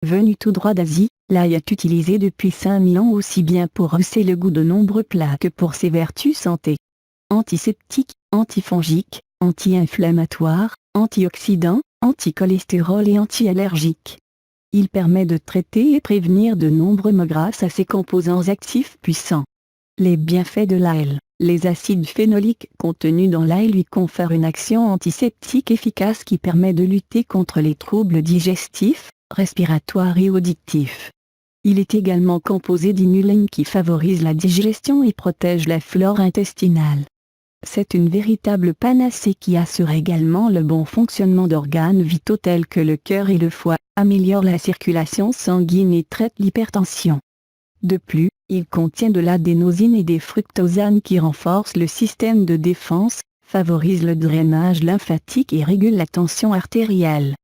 Venu tout droit d'Asie, l'ail est utilisé depuis 5000 ans aussi bien pour rehausser le goût de nombreux plats que pour ses vertus santé. Antiseptique, antifongique, anti-inflammatoire, antioxydant, anticholestérol et anti-allergique. Il permet de traiter et prévenir de nombreux maux grâce à ses composants actifs puissants. Les bienfaits de l'ail. Les acides phénoliques contenus dans l'ail lui confèrent une action antiseptique efficace qui permet de lutter contre les troubles digestifs, respiratoires et auditifs. Il est également composé d'inulines qui favorisent la digestion et protègent la flore intestinale. C'est une véritable panacée qui assure également le bon fonctionnement d'organes vitaux tels que le cœur et le foie, améliore la circulation sanguine et traite l'hypertension. De plus, il contient de l'adénosine et des fructosanes qui renforcent le système de défense, favorisent le drainage lymphatique et régulent la tension artérielle.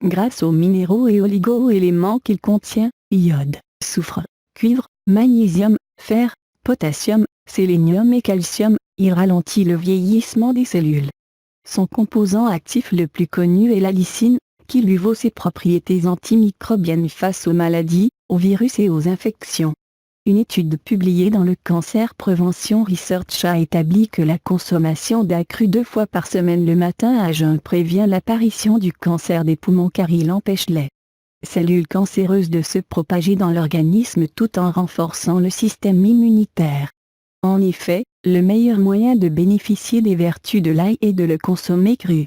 Grâce aux minéraux et oligo-éléments qu'il contient, iode, soufre, cuivre, magnésium, fer, potassium, sélénium et calcium, il ralentit le vieillissement des cellules. Son composant actif le plus connu est la lysine, qui lui vaut ses propriétés antimicrobiennes face aux maladies, aux virus et aux infections. Une étude publiée dans le Cancer Prevention Research a établi que la consommation d'acru 2 fois par semaine le matin à jeun prévient l'apparition du cancer des poumons car il empêche les cellules cancéreuses de se propager dans l'organisme tout en renforçant le système immunitaire. En effet, le meilleur moyen de bénéficier des vertus de l'ail est de le consommer cru.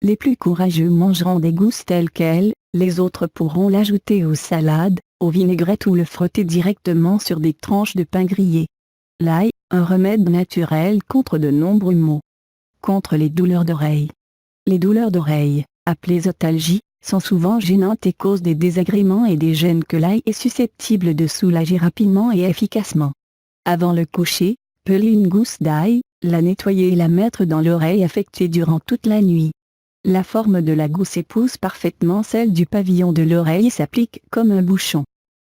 Les plus courageux mangeront des gousses telles quelles, les autres pourront l'ajouter aux salades, aux vinaigrettes ou le frotter directement sur des tranches de pain grillé. L'ail, un remède naturel contre de nombreux maux. Contre les douleurs d'oreille. Les douleurs d'oreille, appelées otalgies, sont souvent gênantes et causent des désagréments et des gênes que l'ail est susceptible de soulager rapidement et efficacement. Avant le coucher, peler une gousse d'ail, la nettoyer et la mettre dans l'oreille affectée durant toute la nuit. La forme de la gousse épouse parfaitement celle du pavillon de l'oreille et s'applique comme un bouchon.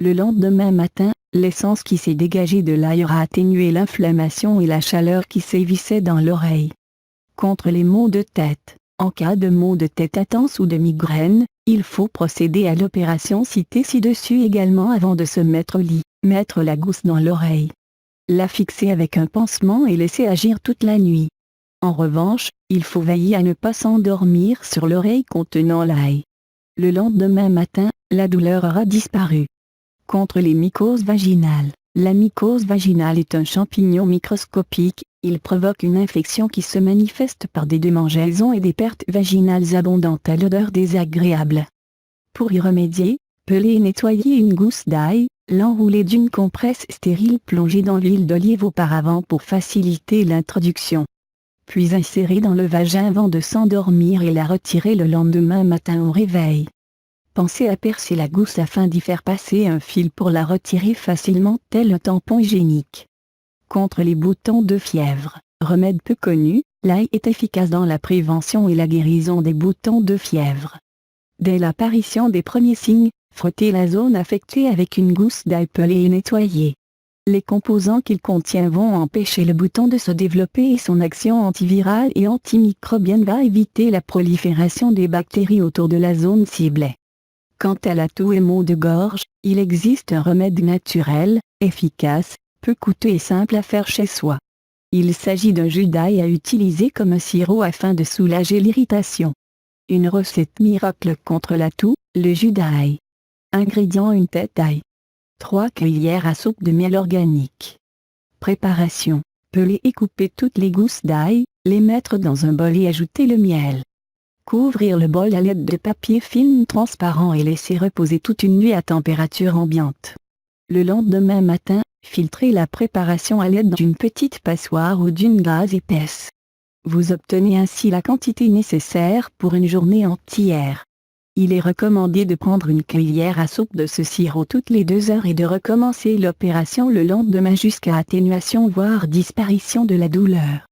Le lendemain matin, l'essence qui s'est dégagée de l'ail aura atténué l'inflammation et la chaleur qui sévissait dans l'oreille. Contre les maux de tête. En cas de maux de tête intenses ou de migraine, il faut procéder à l'opération citée ci-dessus également avant de se mettre au lit. Mettre la gousse dans l'oreille. La fixer avec un pansement et laisser agir toute la nuit. En revanche, il faut veiller à ne pas s'endormir sur l'oreille contenant l'ail. Le lendemain matin, la douleur aura disparu. Contre les mycoses vaginales. La mycose vaginale est un champignon microscopique, il provoque une infection qui se manifeste par des démangeaisons et des pertes vaginales abondantes à l'odeur désagréable. Pour y remédier, peler et nettoyer une gousse d'ail, l'enrouler d'une compresse stérile plongée dans l'huile d'olive auparavant pour faciliter l'introduction. Puis insérer dans le vagin avant de s'endormir et la retirer le lendemain matin au réveil. Pensez à percer la gousse afin d'y faire passer un fil pour la retirer facilement tel un tampon hygiénique. Contre les boutons de fièvre, remède peu connu, l'ail est efficace dans la prévention et la guérison des boutons de fièvre. Dès l'apparition des premiers signes, frottez la zone affectée avec une gousse d'ail pelée et nettoyée. Les composants qu'il contient vont empêcher le bouton de se développer et son action antivirale et antimicrobienne va éviter la prolifération des bactéries autour de la zone ciblée. Quant à la toux et maux de gorge, il existe un remède naturel, efficace, peu coûteux et simple à faire chez soi. Il s'agit d'un jus d'ail à utiliser comme un sirop afin de soulager l'irritation. Une recette miracle contre la toux, le jus d'ail. Ingrédients: une tête d'ail. 3 cuillères à soupe de miel organique. Préparation: peler et couper toutes les gousses d'ail, les mettre dans un bol et ajouter le miel. Couvrir le bol à l'aide de papier film transparent et laisser reposer toute une nuit à température ambiante. Le lendemain matin, filtrez la préparation à l'aide d'une petite passoire ou d'une gaze épaisse. Vous obtenez ainsi la quantité nécessaire pour une journée entière. Il est recommandé de prendre une cuillère à soupe de ce sirop toutes les 2 heures et de recommencer l'opération le lendemain jusqu'à atténuation voire disparition de la douleur.